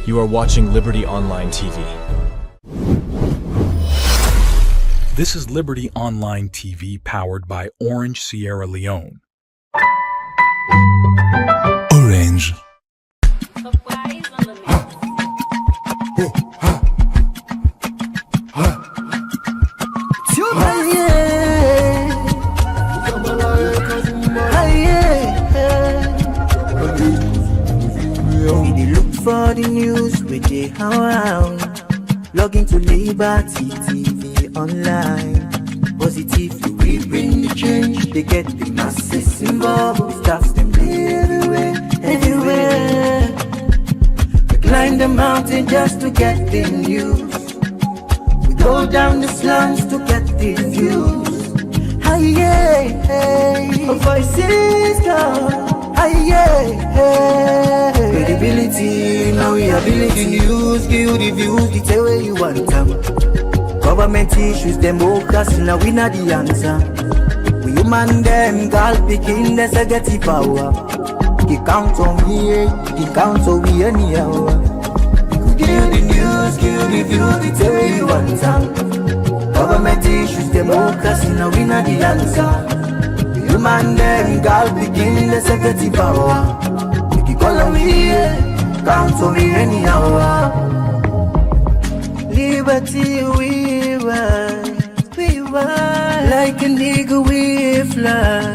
You are watching Liberty Online TV. This is Liberty Online TV powered by Orange Sierra Leone. Orange. For the news with the around, log into Liberty TV online. Positively we bring the change. They get the masses involved. Staffs them everywhere. We climb the mountain just to get the news. We go down the slums to get the views. Aye, voices come. Credibility, now we ability news, give you the views, the tell where you want them. Government issues, democracy, now we not the answer. We human them, God picking, there's a get the power. He count on me, he count on me anyhow. Give you the news, give you the views, the tell where you want them. Government issues, democracy, now we not the answer. Human them, God begin the security power. You can call on me, count on me anyhow. Liberty we ride, like an eagle we fly.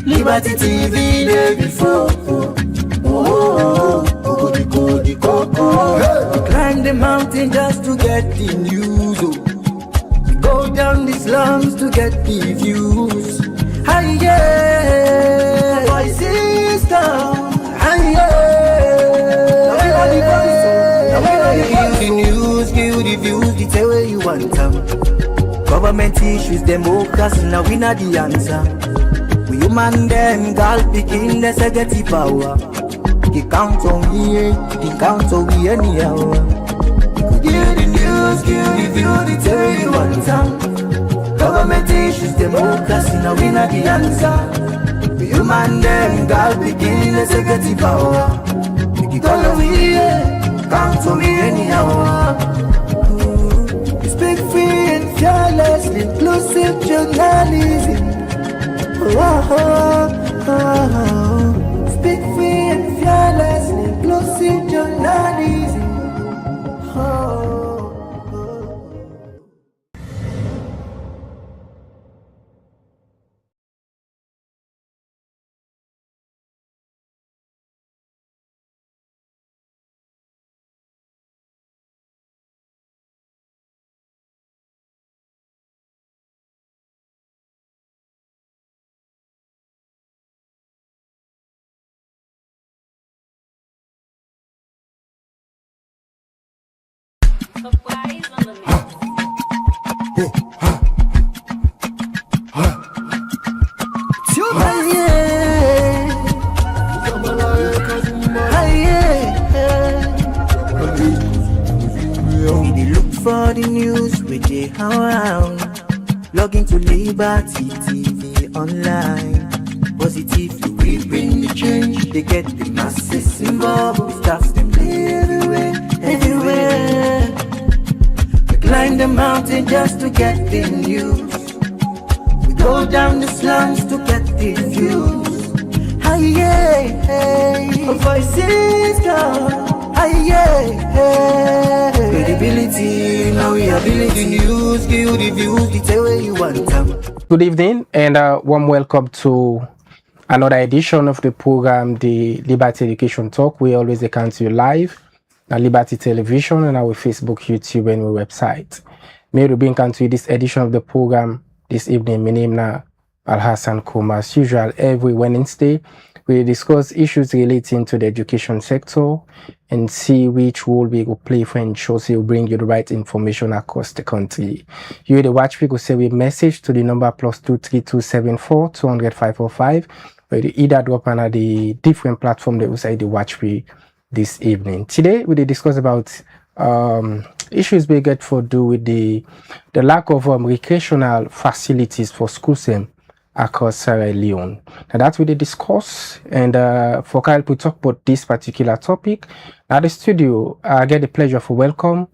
Liberty TV day before. We climb the mountain just to get the news. Go down the slums to get the views. Aye, voices down. Aye, give the news, give the views, the tell where you want them. Government issues, democracy, now we not the answer. We human them, God picking, there's a get the power. He count on me, he count on me anyhow. Give the news, give the views, the tell where you want them. Government issues, democracy, now we not the answer. The human them, God begin the security power. You can call on me, count on me anyhow. Speak free and fearless, inclusive journalism. Speak free and fearless, inclusive journalism. For the news with the around, log into Liberty TV online. Positively we bring the change. They get the masses involved. Staffs them everywhere. We climb the mountain just to get the news. We go down the slums to get the views. Aye, voices come. Credibility, now we ability news, give you the views, the tell where you want them. Good evening and warm welcome to another edition of the program, the Liberty Education Talk. We always come to you live on Liberty Television and our Facebook, YouTube and our website. May we bring to you this edition of the program this evening. My name is Al-Hassan Kuma. As usual, every Wednesday, we discuss issues relating to the education sector and see which role we will play for ensure we bring you the right information across the country. You the watch people say we message to the number +23274 200 545, or you either drop on the different platform that we say the watch we this evening. Today we discuss about issues we get for do with the lack of recreational facilities for schools across Sierra Leone. Now that's what they discuss, and for help we talk about this particular topic. At the studio, I get the pleasure to welcome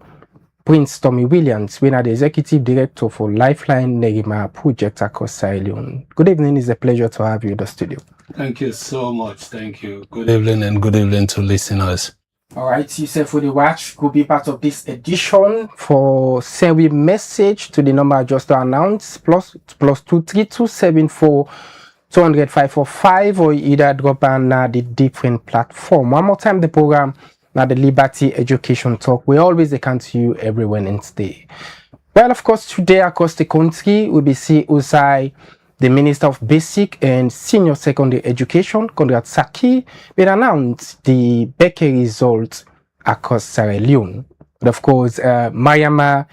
Prince Tommy Williams, we are the Executive Director for Lifeline Nerima Project across Sierra Leone. Good evening, it's a pleasure to have you in the studio. Thank you so much, thank you. Good evening and good evening to listeners. All right, you said for the watch could be part of this edition for send a message to the number I just announced plus 23274 200-545 or either drop on the different platform. One more time, the program now the Liberty Education Talk. We always come to you every Wednesday. Well, of course, today across the country we'll be seeing Usai, the Minister of Basic and Senior Secondary Education, Conrad Saki, will announce the Becker results across Sierra Leone. But of course, Mariama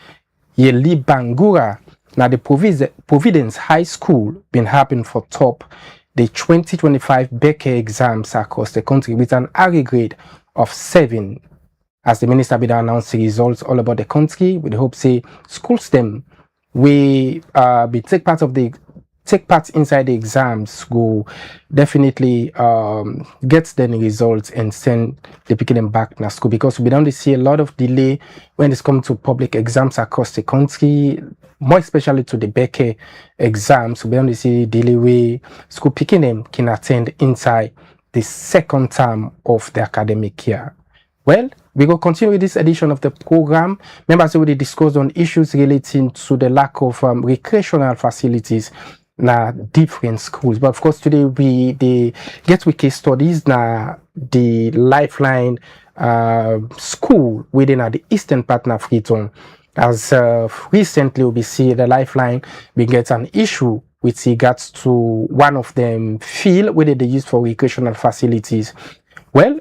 Yelibangura, now the Providence High School, been happen for top the 2025 Becker exams across the country with an aggregate grade of 7. As the minister will announce the results all about the country, with the hope say schools them we be take part inside the exams go definitely get the results and send the picking them back to school, because we don't see a lot of delay when it's come to public exams across the country, more especially to the Becker exams. We don't see delay way school picking them can attend inside the second term of the academic year. Well, we will continue with this edition of the program. Members will discuss on issues relating to the lack of recreational facilities na different schools. But of course, today we get with case studies na the Lifeline school within the eastern part of Freetown. As recently we see the Lifeline we get an issue with regards to one of them field where they use for recreational facilities. Well,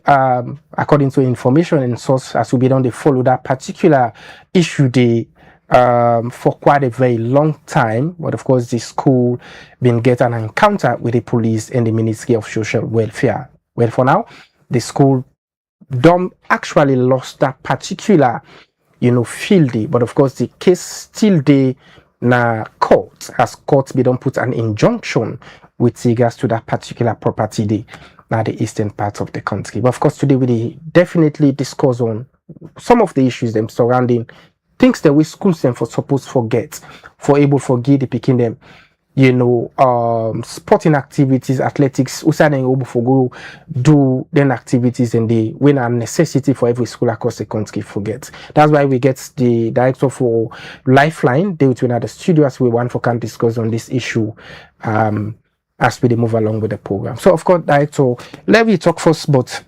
according to information and source, as we be done, they follow that particular issue for quite a very long time. But of course, the school been get an encounter with the police and the Ministry of Social Welfare. Well, for now, the school don't actually lost that particular, field. But of course, the case still they na court, as court be don't put an injunction with regards to that particular property day now the eastern part of the country. But of course, today we definitely discuss on some of the issues them surrounding things that we schools them for supposed forget, for able forget the picking them, sporting activities, athletics, also then able for go do then activities and the when a necessity for every school across the country forget. That's why we get the director for Lifeline, they will the studio as we want for can discuss on this issue as we move along with the program. So of course, director, let me talk first about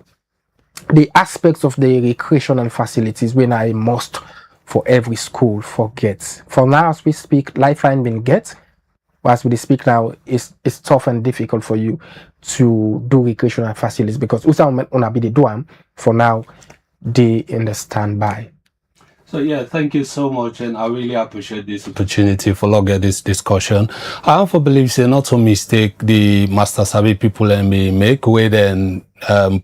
the aspects of the recreational facilities when I must for every school forget. For now, as we speak, Lifeline been get. As we speak now, it's tough and difficult for you to do recreational facilities because Usa be the do for now they in the standby. So yeah, thank you so much, and I really appreciate this opportunity for log at this discussion. I also believe say not to mistake the Master Sabi people and me make way then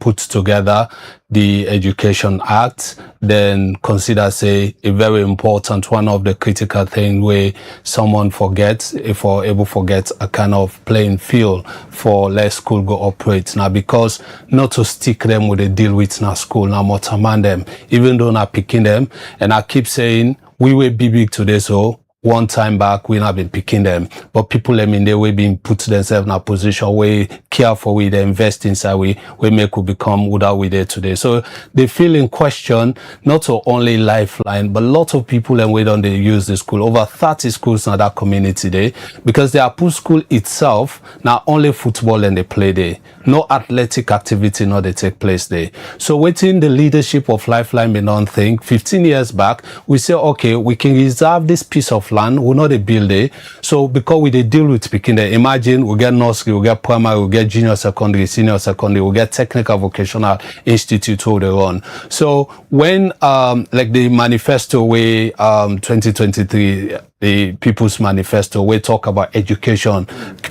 put together the Education Act, then consider say a very important one of the critical thing where someone forgets, if or able forget a kind of playing field for let school go operate now, because not to stick them with a deal with now school now more command them, even though not picking them. And I keep saying we will be big today, so one time back we not been picking them, but people them in their way being put themselves in a position where careful we they invest inside we make we become without we there today. So they feel in question not only Lifeline, but a lot of people and we don't they use the school. Over 30 schools in that community there, because they are put school itself now only football and they play there. No athletic activity no they take place there. So within the leadership of Lifeline we don't think 15 years back we say okay, we can reserve this piece of land, we're not a builder. So because we they deal with picking there, imagine we get nursery, we get primary, we get junior secondary, senior secondary, we get technical vocational institute who they run. So when like the manifesto way 2023, the People's Manifesto, we talk about education,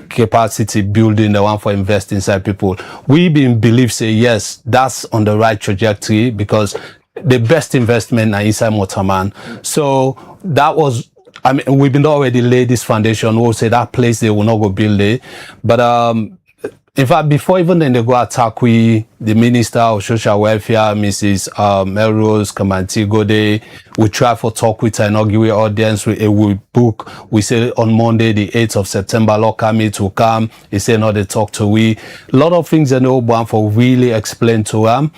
capacity building, the one for invest inside people. We believe say yes, that's on the right trajectory, because the best investment is inside Motaman. So that was I mean, we've been already laid this foundation. We'll say that place they will not go build it. But in fact, before even then they go attack the Minister of Social Welfare, Mrs. Melrose Kamanti Gode, we try for talk with her inaugural audience. We book. We say on Monday, the 8th of September, Lokami to come. He say no, they talk to we. A lot of things they know one for really explain to them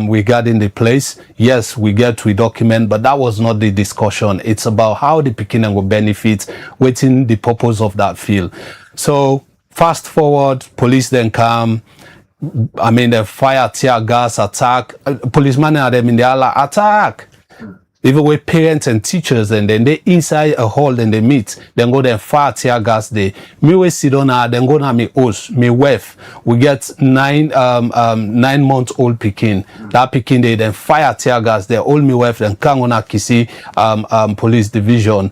regarding the place. Yes, we document, but that was not the discussion. It's about how the Pekin will benefit within the purpose of that field. So fast forward, police then come. I mean, they fire, tear gas, attack. Policemen are them in the Allah attack. Even with parents and teachers, and then they inside a hall, then they meet. Then go then fire, tear gas. They me we sit on then go na me house, me wife. We get 9-month-old Pekin. That Pekin they then fire, tear gas. They hold me wife. Then come on a Kisi police division.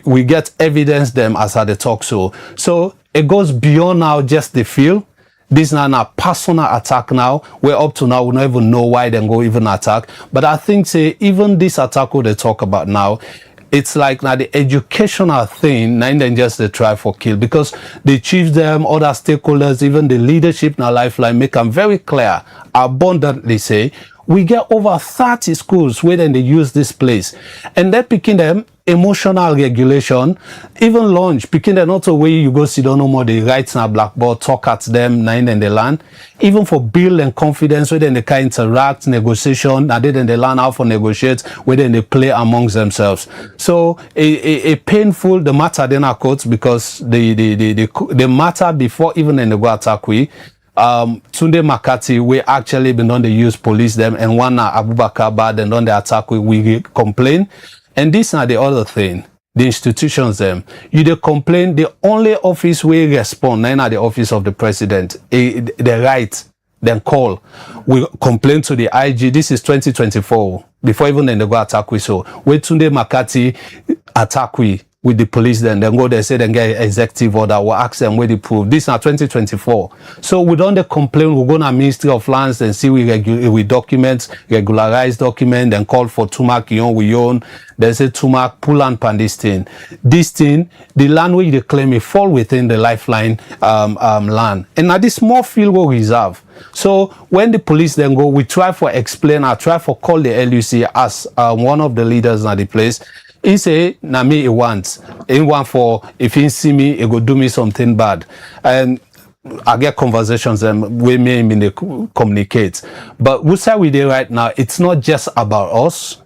We get evidence them as I talk so. So it goes beyond now just the field. This is now a personal attack now. We're up to now, we don't even know why they go even attack. But I think say even this attack what they talk about now, it's like now the educational thing, not then just the try for kill, because the chiefs them, other stakeholders, even the leadership now Lifeline make them very clear, abundantly say, we get over 30 schools where then they use this place. And they're picking them emotional regulation, even lunch, picking them not a way you go sit down no more, they write on a blackboard, talk at them, nine in the land, even for build and confidence, where then they can interact, negotiation, and then they learn how to negotiate, where then they play amongst themselves. So a painful, the matter then are quotes, because the matter before even in the go attack we, Tunde Makati, we actually been on the use police them, and one Abubakar Bad and on the attack we complain. And this are the other thing, the institutions them, you they complain, the only office we respond, nine are the office of the president, the right, then call, we complain to the IG, this is 2024, before even then they go attack we, so we Tunde Makati attack we, with the police then go they say then get executive order, we'll ask them where they prove. This is now 2024. So we don't complain, we go to Ministry of Lands and see we document, regularize document, then call for Tumac, we own. They say Tumac, pull and pan this thing. This thing, the land where they claim it fall within the Lifeline land. And now this small field will reserve. So when the police then go, we try for explain, I try for call the LUC as one of the leaders at the place. He say, na me he wants. He want for, if he see me, he go do me something bad. And I get conversations and we may communicate. But we say we do right now, it's not just about us.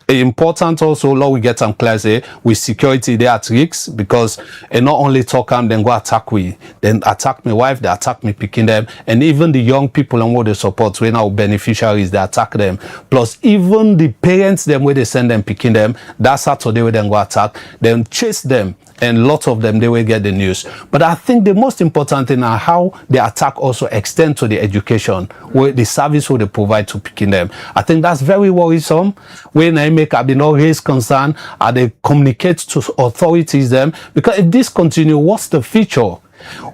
Important also, Lord, we get some clear say with security they at risk, because not only talk them, then go attack we, then attack my wife, they attack me picking them, and even the young people and what they support, when our beneficiaries, they attack them. Plus even the parents them where they send them picking them, that's Saturday where they go attack, then chase them. And lots of them, they will get the news. But I think the most important thing are how the attack also extend to the education, where the service will they provide to picking them. I think that's very worrisome. When I make up, no raise concern, they communicate to authorities them, because if this continue, what's the future?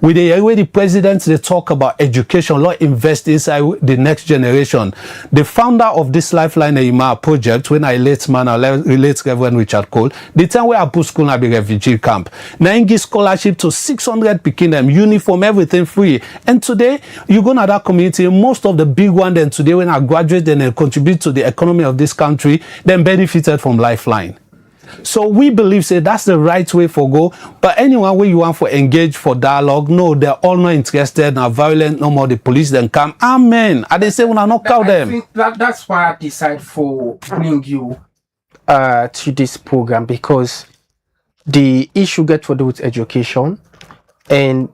With the presidents, they talk about education, law invest inside the next generation. The founder of this Lifeline Eima project, when I late Reverend Richard Cole, the time where I put school na be refugee camp. Now I give scholarship to 600 picking them, uniform, everything free. And today, you go to that community, most of the big one then today when I graduate and contribute to the economy of this country, then benefited from Lifeline. So we believe say that's the right way for go. But anyone where you want for engage for dialogue, no, they're all not interested, now violent, no more the police then come. Amen. And they say when I knock out them. I think that's why I decide for bring you to this program, because the issue get for do with education, and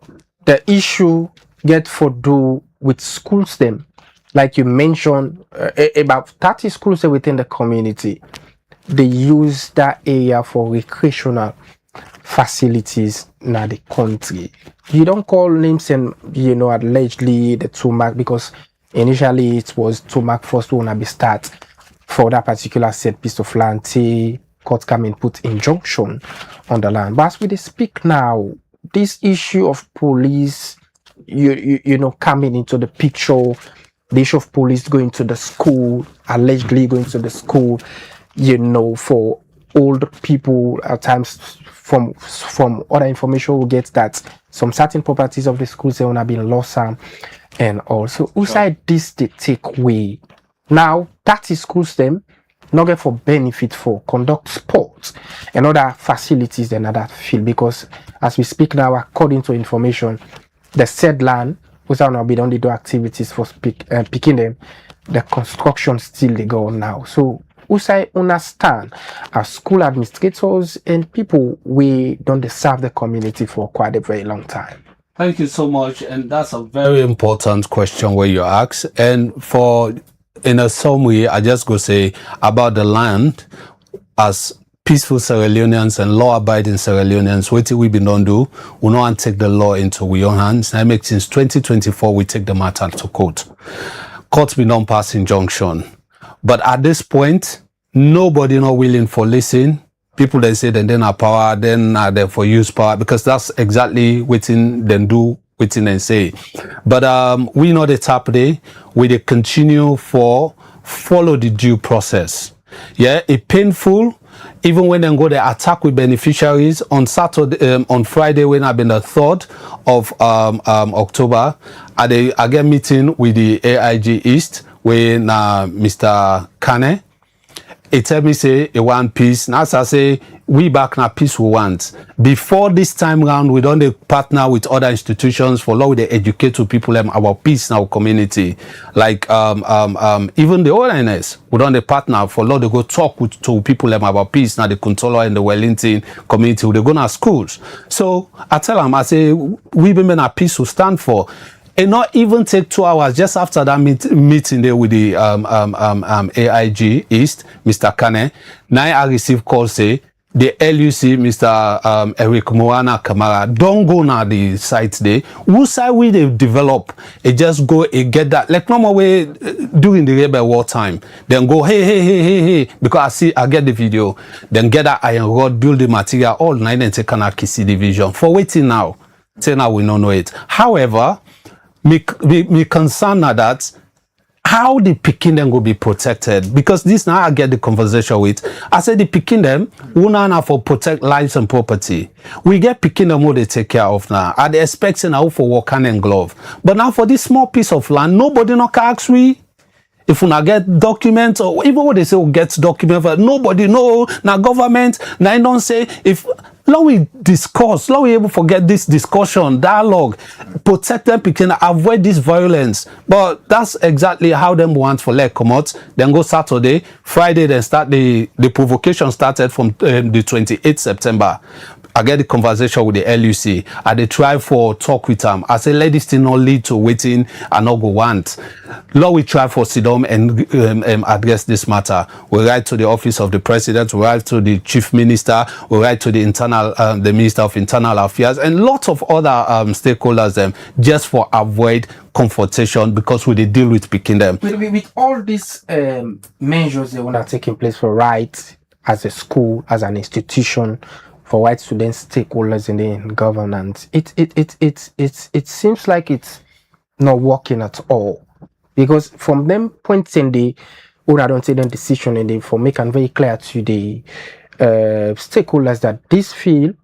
the issue get for do with schools them. Like you mentioned, about 30 schools within the community. They use that area for recreational facilities in the country. You don't call names and, allegedly the Tumac, because initially it was Tumac first who will be start for that particular set piece of land. Court come and put injunction on the land. But as we speak now, this issue of police, coming into the picture, the issue of police going to the school, allegedly going to the school, for old people at times from other information we get that some certain properties of the schools they have been lost and also outside this they take away. Now that is schools them not get for benefit for conduct sports and other facilities in that field, because as we speak now, according to information, the said land was now be only do activities for picking them, the construction still they go on now. So I understand as school administrators and people we don't serve the community for quite a very long time. Thank you so much, and that's a very important question where you ask. And for in a summary, I just go say about the land as peaceful Sierra Leoneans and law-abiding Sierra Leoneans. What we been done do? We not take the law into we own hands. That makes since 2024 we take the matter to court. Court be non-pass injunction, but at this point, nobody not willing for listen. People they say then are power, then are there for use power, because that's exactly within them do within and say. But we know the tap day, we they continue for follow the due process. Yeah, it painful. Even when they go the attack with beneficiaries on Saturday, on Friday when I've been the 3rd of October, I get meeting with the AIG East when Mr. Kane. He tell me say he want peace. Now I say we back now peace we want. Before this time round, we don't partner with other institutions for law they educate to people about peace in our community. Like even the ONS, we don't partner for law they go talk to people about peace now the Controller and the Wellington community. They go to schools. So I tell them, I say we women are peace to stand for. It not even take 2 hours just after that meeting there with the AIG East, Mr. Kane. Now I receive call say the LUC, Mr. Eric Moana Kamara, don't go now the site there. Who side we they develop? It just go and get that like normal way during the rebel war time. Then go hey because I get the video. Then get that iron rod, build the material all night and take an Akisi division. For waiting now, till now we don't know it. However, me concern now that how the Pekin them will be protected, because this now I get the conversation with. I said the Pekin them una for protect lives and property. We get Pekin them what they take care of now. Are they expecting now for work hand and glove? But now for this small piece of land, nobody no ask we. If we not get documents or even what they say we get documents, but nobody know. Now government, now I don't say if. Let we discuss, let we able to get this discussion, dialogue, protect them, Pekin, avoid this violence. But that's exactly how them want for let come out. Then go Saturday, Friday, then start the provocation started from the 28th September. I get the conversation with the LUC. They try for talk with them. I say, let this thing not lead to waiting and not go want. Lord, we try for sit down and address this matter. We write to the office of the president. We write to the chief minister. We write to the the minister of internal affairs and lots of other stakeholders just for avoid confrontation because we deal with picking them. With all these measures that are taking place for rights as a school, as an institution, for white students, stakeholders in the governance, it seems like it's not working at all. Because from them pointing the I don't say them decision and they for making very clear to the stakeholders that this field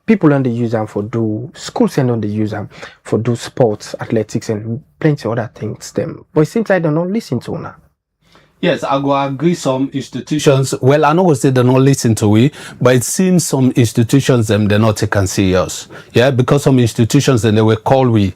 people don't use them for do schools and don't use them for do sports, athletics and plenty of other things them. But it seems like they don't listen to now. Yes, I go agree some institutions. Well, I know we say they don't listen to we, but it seems some institutions they're not taken serious. Yeah, because some institutions then they will call we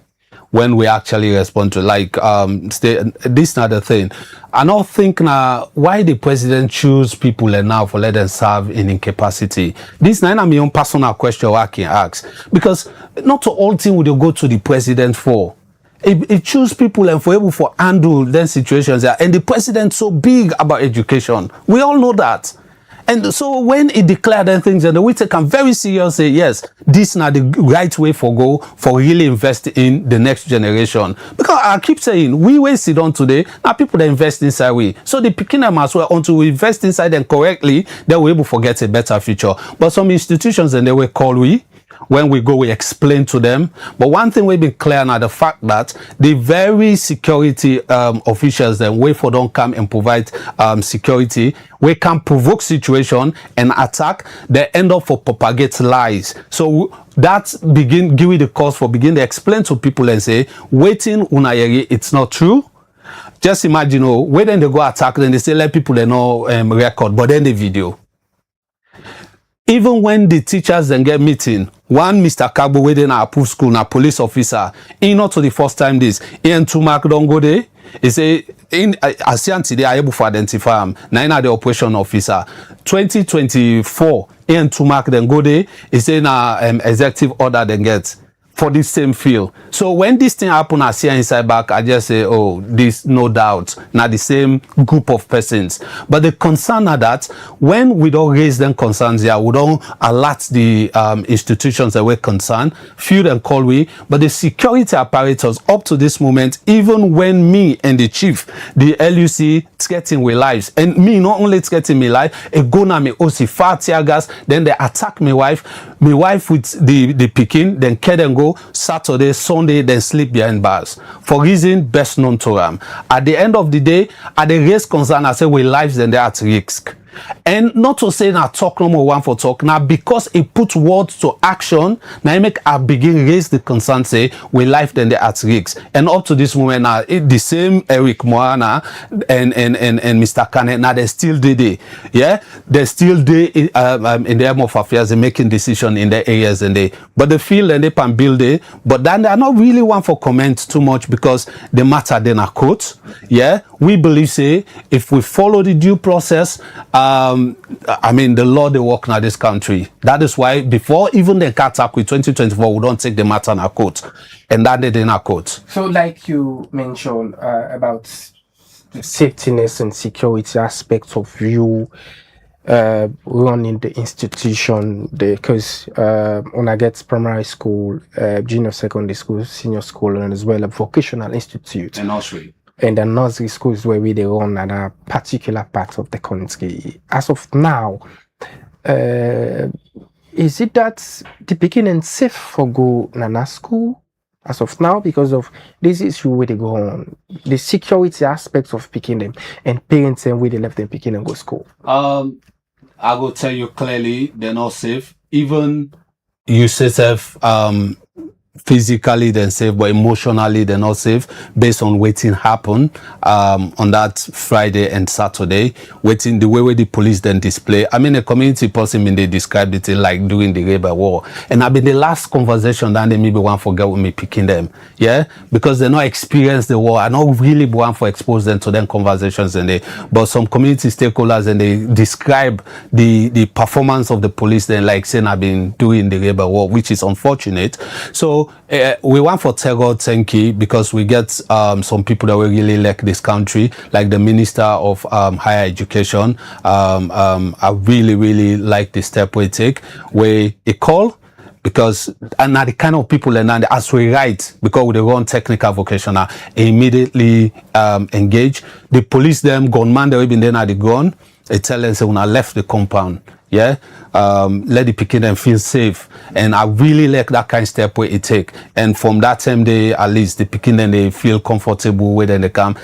when we actually respond to this not the thing. I don't think now why the president choose people and now for let them serve in incapacity. This not my own personal question I can ask, because not all thing would you go to the president for. It choose people and for able to handle them situations there. And the president so big about education. We all know that. And so when he declared them things and we take them very serious, say yes, this is not the right way for go for really invest in the next generation. Because I keep saying we sit on today, now people that invest inside we. So the picking them as well until we invest inside them correctly, then we're able to get a better future. But some institutions and they will call we. when we go, we explain to them. But one thing we've been clear now, the fact that the very security officials then wait for don't come and provide security, we can provoke situation and attack, they end up for propagate lies. So that begin give you the cause for begin to explain to people and say, waiting unayeri, it's not true. Just imagine, when then they go attack, then they say let people they know record, but then the video. Even when the teachers then get meeting, one Mr. Kagbo within our approved school, now police officer, he not to the first time this, he and two mark don't go there. He say in Asianti they are able to identify him. Now the operation officer. 2024, he and two mark then go there. He say na executive order then get for this same field. So when this thing happen, I see inside back, I just say, oh, this no doubt, not the same group of persons. But the concern are that when we don't raise them concerns here, we don't alert the institutions that we're concerned, field and call we, but the security apparatus up to this moment, even when me and the chief, the LUC threatening with lives, and me not only threatening me life, a go na me also far tear gas, then they attack my wife with the picking, then care and go Saturday, Sunday, then sleep behind bars for reason best known to them. At the end of the day, at the raise concern, I say we lives then they're at risk. And not to say now talk no more one for talk now, because it put words to action. Now I make I begin raise the concern, say we life then they at risk. And up to this moment now, the same Eric Moana and Mr. Kane now they still did it. Yeah, they still did in the aim of affairs and making decision in their areas and they. But the field and they can build it. But then they are not really one for comment too much because the matter then are court. Yeah, we believe say if we follow the due process. I mean, the law they work in this country. That is why before even the attack with 2024, we don't take the matter in a court, and that they did in a court. So, like you mentioned about the safetyness and security aspects of you running the institution, because when I get primary school, junior secondary school, senior school, and as well a vocational institute. And nursery. And the nursery schools where we they run at a particular part of the country. As of now, is it that the beginning safe for go nana school as of now because of this issue where they go on, the security aspects of picking them and parents and where they left them picking and go school? I will tell you clearly, they're not safe. Even you say physically they're safe, but emotionally they're not safe based on waiting happen on that Friday and Saturday. Waiting the way the police then display. I mean, a community person, they described it like during the Rebel War. And I've been the last conversation that they maybe want forget with me picking them. Yeah, because they not experience the war. I not really want for expose them to them conversations and but some community stakeholders and they describe the performance of the police then like saying I've been doing the Rebel War, which is unfortunate. So we want for Tego Tenki because we get some people that we really like this country, like the Minister of Higher Education. I really like the step we take, where a call, because and now the kind of people and as we write, because we run technical vocational, immediately engage the police. Them gunman they been there at the gun. They tell them say when I left the compound. Yeah, let the picking them feel safe, and I really like that kind of step where it take. And from that time, they at least the picking them they feel comfortable with, and they come.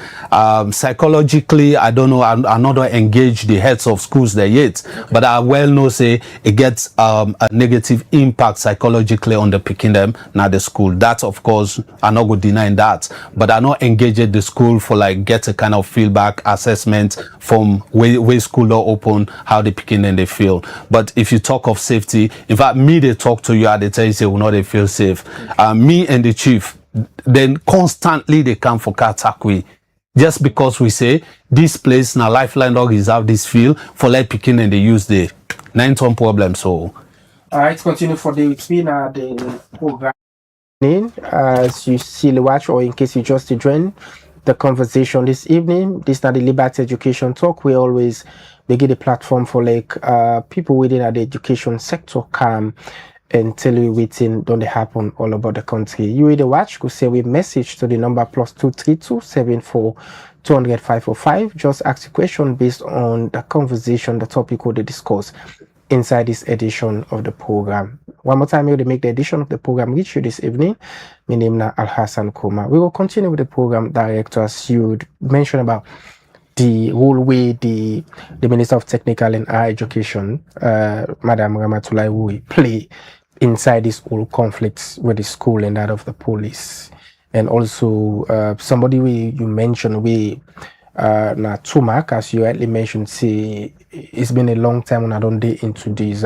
Psychologically, I don't know. I'm not engage the heads of schools there yet, but I well know say it gets a negative impact psychologically on the picking them now the school. That of course I'm not going to deny that, but I not engage at the school for like get a kind of feedback assessment from where school door open, how the picking them they feel. But if you talk of safety, in fact, me they talk to you and they tell you say, well, no, they feel safe. Me and the chief, then constantly they come for Katakwi. Just because we say this place now Lifeline dog reserve this field for light picking and they use the 9-ton problem. So all right, continue for the program. As you still watch, or in case you just join the conversation this evening, this is not the Liberty Education Talk. We always get a platform for like people within the education sector come and tell you within don't they happen all about the country. You either watch, go say we message to the number +232 74 200 545. Just ask a question based on the conversation, the topic we discuss. inside this edition of the program. One more time, to make the edition of the program reach you this evening. My name is Alhassan Kuma. We will continue with the program director, as you mentioned about the role way the Minister of Technical and Higher Education, Madam Ramatulai Wui, play inside this whole conflicts with the school and that of the police. And also somebody you mentioned na Tumak, as you rightly mentioned, say it's been a long time when I don't get into these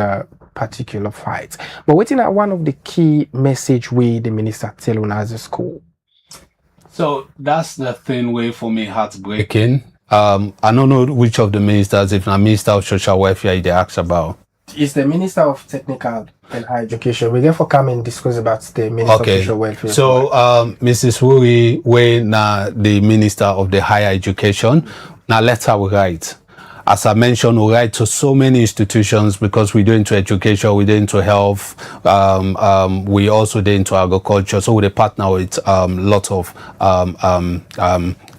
particular fights. But waiting at one of the key message the minister tell on as a school. So that's the thing where for me heartbreaking. I don't know which of the ministers, if not Minister of Social Welfare, they ask about. It's the Minister of Technical and Higher Education. We therefore come and discuss about the Minister of Social Welfare. So, Mrs. Wuri, when the Minister of the Higher Education, now let her write. As I mentioned, we write to so many institutions because we do into education, we do into health, we also do into agriculture. So we partner with lot of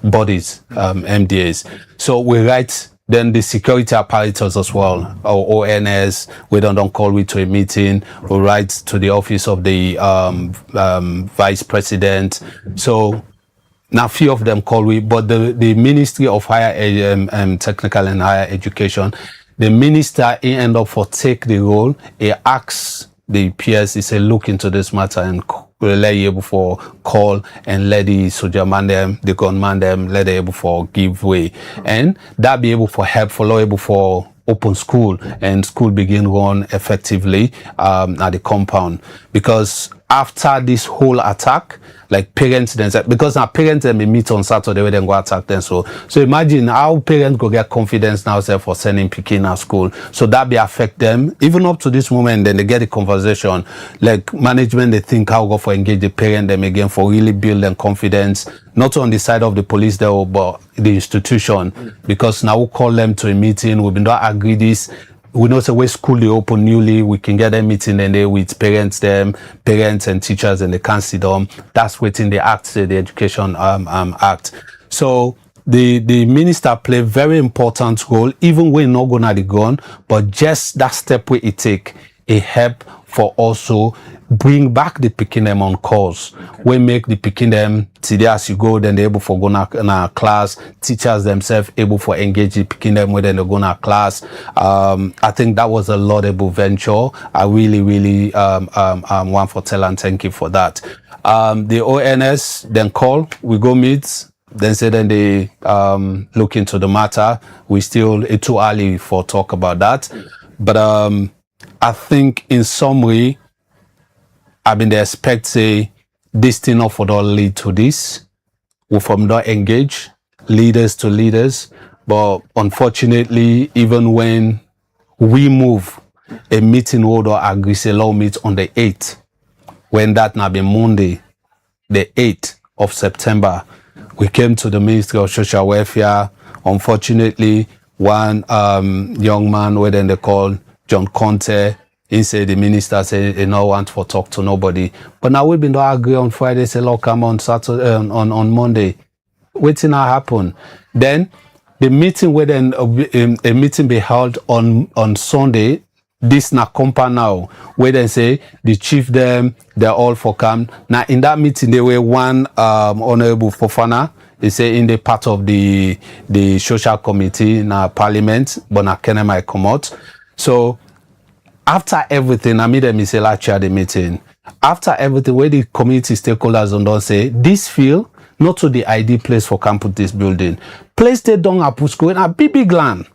bodies, MDAs. So we write then the security apparatus as well, or ONS. We don't call we to a meeting. We write to the office of the vice president. So now few of them call we, but the Ministry of Higher Technical and Higher Education, the minister he end up for take the role. He asks the PS, he say look into this matter and let you able for call and let the soldier man them, the gunman them, let they able for give way, and that be able for help for able for open school and school begin run effectively at the compound. Because after this whole attack, like parents then said, because our parents then meet on Saturday where they go attack them. So imagine how parents go get confidence now say for sending Pekin at school. So that be affect them even up to this moment. Then they get the conversation like management. They think how go for engage the parent them again for really build them confidence, not on the side of the police there but the institution. Because now we call them to a meeting. We've been doing agree this. We know so where school they open newly, we can get a meeting and they with parents and teachers and they can't sit down. That's within the act, the Education Act. So the minister play very important role, even when not gonna the gun, but just that step where it take a help for also bring back the picking them on course. We make the picking them today as you go, then they able for go na class, teachers themselves able for engage the picking them when they go na class. I think that was a laudable venture. I really want for tell and thank you for that. The ONS then call, we go meet, then say then they look into the matter. We still it's too early for talk about that. But I think in summary, I mean, they expect say this thing not for all lead to this. We from not engage leaders to leaders, but unfortunately, even when we move, a meeting would or agree say law meet on the 8th, when that now be Monday, the 8th of September, we came to the Ministry of Social Welfare. Unfortunately, one young man, where then they call John Conte. He said the minister said he no want for talk to nobody. But now we've been to agree on Friday, say look, come on Saturday on Monday. Waiting to happen. Then the meeting where then a meeting be held on Sunday. This na compound now where they say the chief them they're all for come. Now in that meeting they were one Honorable Fofana. They say in the part of the social committee in parliament, but na Kenya might come out. So after everything, I made them say like chair the meeting. After everything, where the community stakeholders don't say this field not to the ideal place for campus this building. Place they don't Apusco in a big land.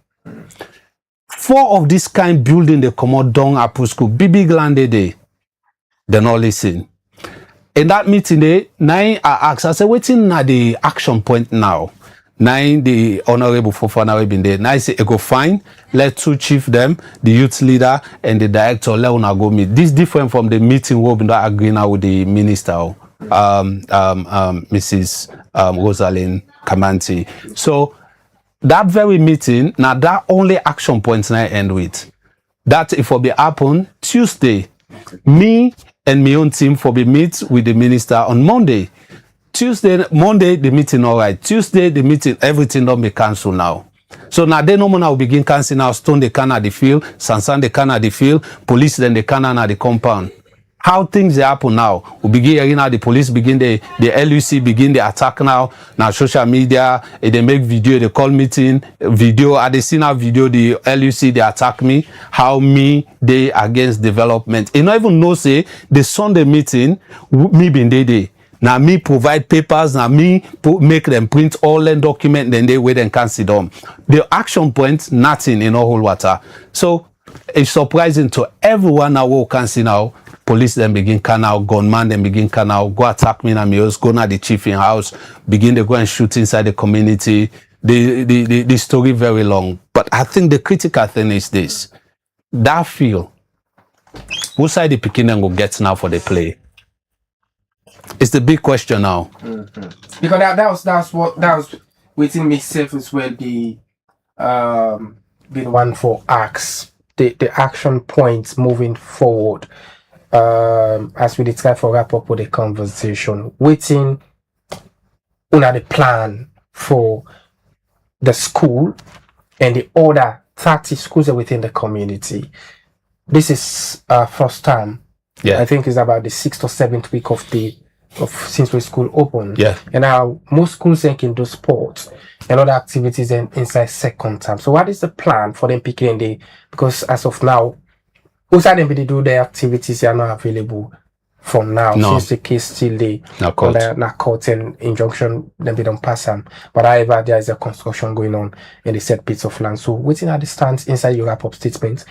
4 of this kind building they come out down Apusco, big land they not listen. In that meeting, 9 I asked, I said, waiting at the action point now. 9 the Honorable Fofana we been there. 9 say go fine. Let 2 chief them, the youth leader and the director let una go meet. This different from the meeting we been agreeing now with the minister, Mrs. Rosalind Kamanti. So that very meeting, now that only action points I end with. That if it be happen Tuesday, me and my own team for be meet with the minister on Monday. Monday, the meeting all right. Tuesday, the meeting, everything don't be cancelled now. So now they no more now begin canceling now stone the can at the field, sansan the can at the field, police then the can at the compound. How things they happen now? We begin hearing now the police begin the LUC begin the attack now social media. They make video, they call meeting video. They see now video the LUC they attack me. How me they against development? You not even know say the Sunday meeting me been day. Now me provide papers. Now me make them print all the document. Then they wait and can sit down. The action point nothing in a whole water. So it's surprising to everyone now who can see now. Police then begin can out, gunman then begin can out, go attack me in my house, go na the chief in house, begin to go and shoot inside the community. The story very long. But I think the critical thing is this. That feel, who side the Pekin will get now for the play? It's the big question now. Mm-hmm. Because that was within myself as well the been one for acts, the action points moving forward. As we try for wrap up with the conversation, waiting on the plan for the school and the other 30 schools within the community. This is first time. Yeah, I think it's about the 6th or 7th week since the school opened. Yeah, and now most schools can do sports and other activities inside second term. So what is the plan for them picking the? Because as of now, also, they do their activities are not available for now. No. Since the case still they not court and injunction, then they don't pass them. But however, there is a construction going on in the said bits of land. So waiting at the stands inside your wrap-up statement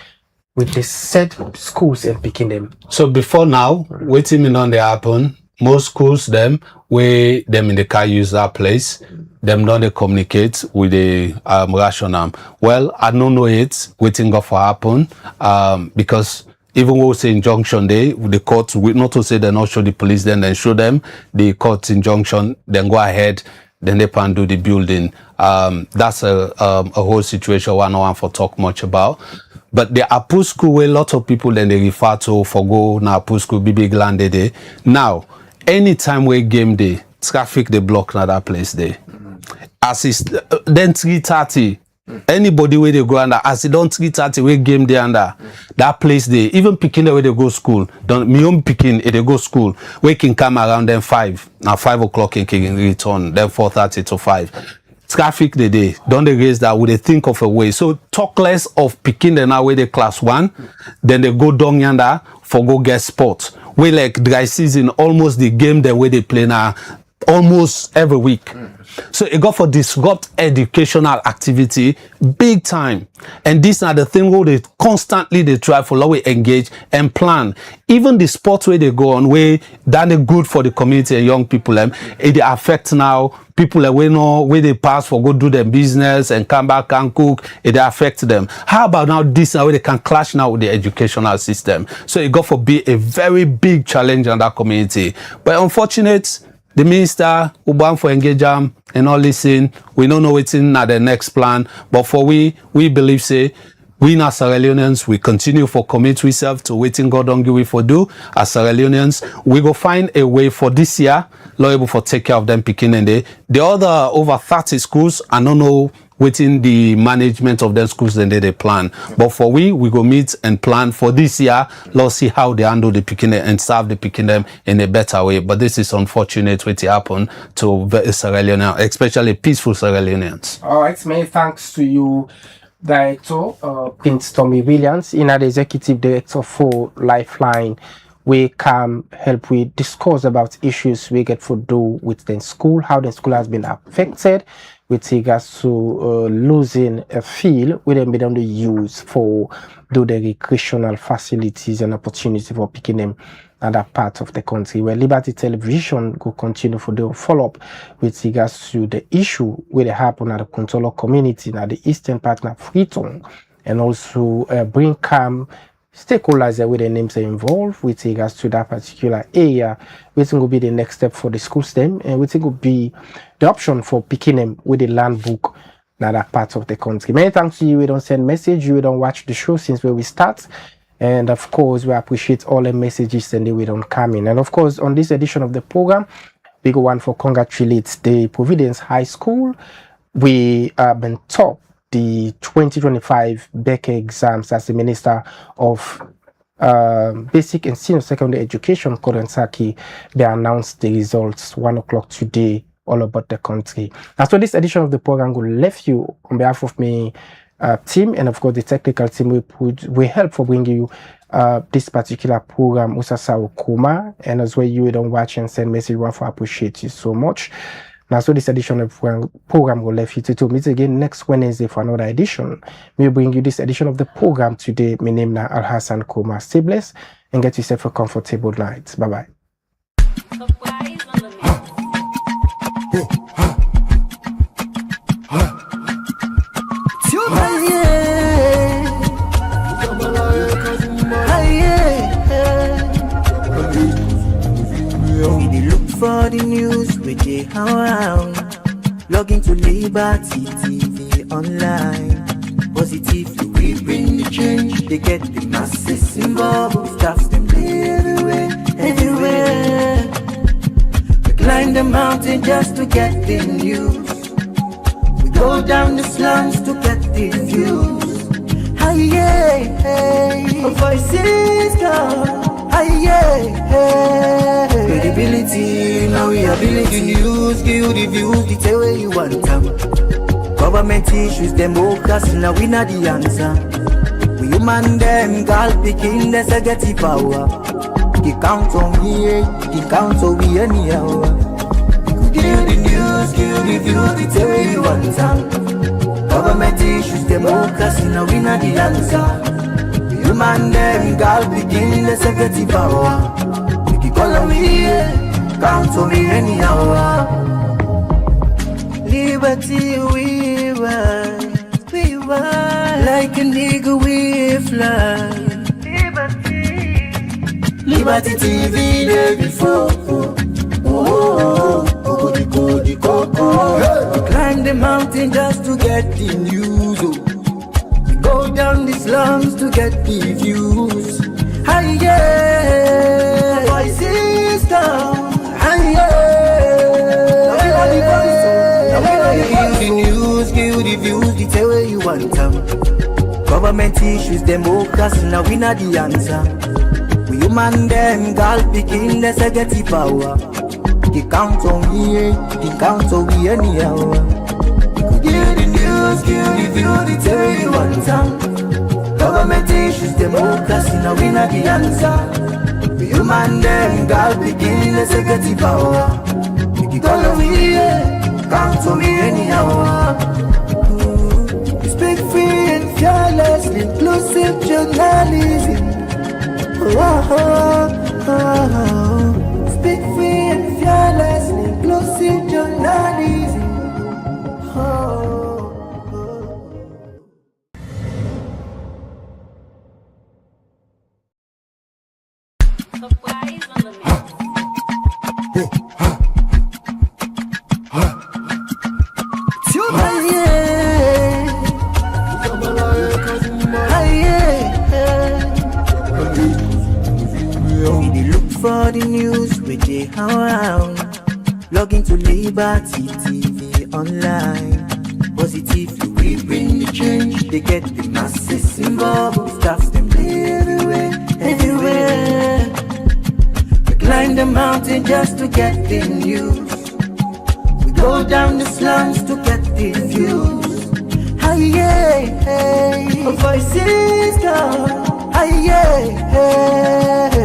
with the said schools and picking them. So before now, waiting on the happen, most schools them where them in the car use that place. Them don't they communicate with the rational. Well, I don't know it. Waiting for happen. Because even when we say injunction day, the court we not to say they not show the police, then show them the court injunction, then go ahead, then they can do the building. That's a whole situation one no one for talk much about. But the Apu school where a lot of people then they refer to for go na Apu school be big land day. Now, anytime we game day, traffic they block na that place there. As is then 3:30. Anybody where they go under, as it don't 3:30 we game day under that place there. Even picking the way they go school, don't me own picking they go school. We can come around then 5. Now 5 o'clock in can return, then 4:30 to 5. Traffic the day, don't they raise that? Would they think of a way? So talk less of picking the now where they class 1, then they go down yonder for go get sports. We like dry season, almost the game the way they play now. Almost every week. So it got for disrupt educational activity big time. And these are the thing where they constantly they try for how we engage and plan. Even the sports where they go on where that is good for the community and young people it affect now people that we know where they pass for go do their business and come back and cook, it affect them. How about now this now where they can clash now with the educational system? So it got for be a very big challenge in that community. But unfortunate the minister who bound for engage and all listen, we don't know what's in the next plan. But for we believe say we as Sierra Leoneans, we continue for commit ourselves to waiting God don't give we for do as Sierra Leoneans. We go find a way for this year, able for take care of them picking and the other over 30 schools, I don't know within the management of them schools then they plan. But for we go meet and plan for this year. Let's see how they handle the picking and serve the picking them in a better way. But this is unfortunate what happened to Sierra Leone, especially peaceful Sierra Leoneans. All right, many thanks to you, Director Prince Tommy Williams, the Executive Director for Lifeline. We can help we discuss about issues we get to do with the school, how the school has been affected with regards to losing a field we then be done to use for do the recreational facilities and opportunity for picking them in that part of the country. Where Liberty Television will continue for the follow-up with regards to the issue where they happen at the Controller community at the eastern part of Freetown, and also bring calm stakeholders with the names are involved with regards to that particular area, which will be the next step for the school STEM, and which will be the option for picking them with the land book in that part of the country. Many thanks to you. We don't send message, you don't watch the show since where we start. And of course, we appreciate all the messages and we don't come in. And of course, on this edition of the program, we go one for congratulate the Providence High School. We have been top the 2025 Becker exams as the Minister of Basic and Senior Secondary Education, Koren Saki, they announced the results 1 o'clock today all about the country. And so this edition of the program will leave you on behalf of me team and of course the technical team we help for bringing you this particular program, Usasa Okuma, and as well you don't watch and send message one for appreciate you so much. Now so this edition of the program will leave you to meet again next Wednesday for another edition. We bring you this edition of the program today. My name is Al Hassan Kuma. Stay blessed and get yourself a comfortable night. Bye bye. For the news we dey around, log into Liberty TV online. Positively we bring the change. They get the masses involved, staffs them everywhere, everywhere. We climb the mountain just to get the news. We go down the slums to get the views. Hey, hey, hey, voices come. Credibility, now we ability news, give you the views, detail where you want them. Government issues, democracy, now we not the answer. We human them, girl picking, there's a get the power. The count on me, the count on we anyhow. Give you the news, give you the views, detail where you want them. Government issues, democracy, now we not the answer. Human them, girl begin the security power. We can call on me, count on me anyhow. Liberty we ride, like a nigga we fly. Liberty TV there before. We climb the mountain just to get the news. Go down the slums to get the views. Hi yeah, voices down. Hi yeah, give the news, give the views, detail where you want them. Government issues, democracy, now we not the answer. We human them, girl picking, let's get the power. The count on me, the count on we anyhow. Give the news, give the views, detail where you want them. Government issues, democracy, now we not the answer. We human them, God begin, let's get the power. We can call on me, count on me anyhow. Speak free and fearless, inclusive journalism. Speak free and fearless, inclusive journalism. For the news we dey around, log into Liberty TV online. Positively we bring the change. They get the masses involved, staffs them everywhere, everywhere. We climb the mountain just to get the news. We go down the slums to get the views. Hey, hey, hey, voices come.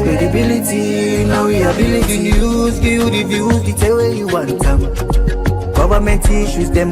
Credibility, now we ability news, give you the views, detail where you want them. Government issues, them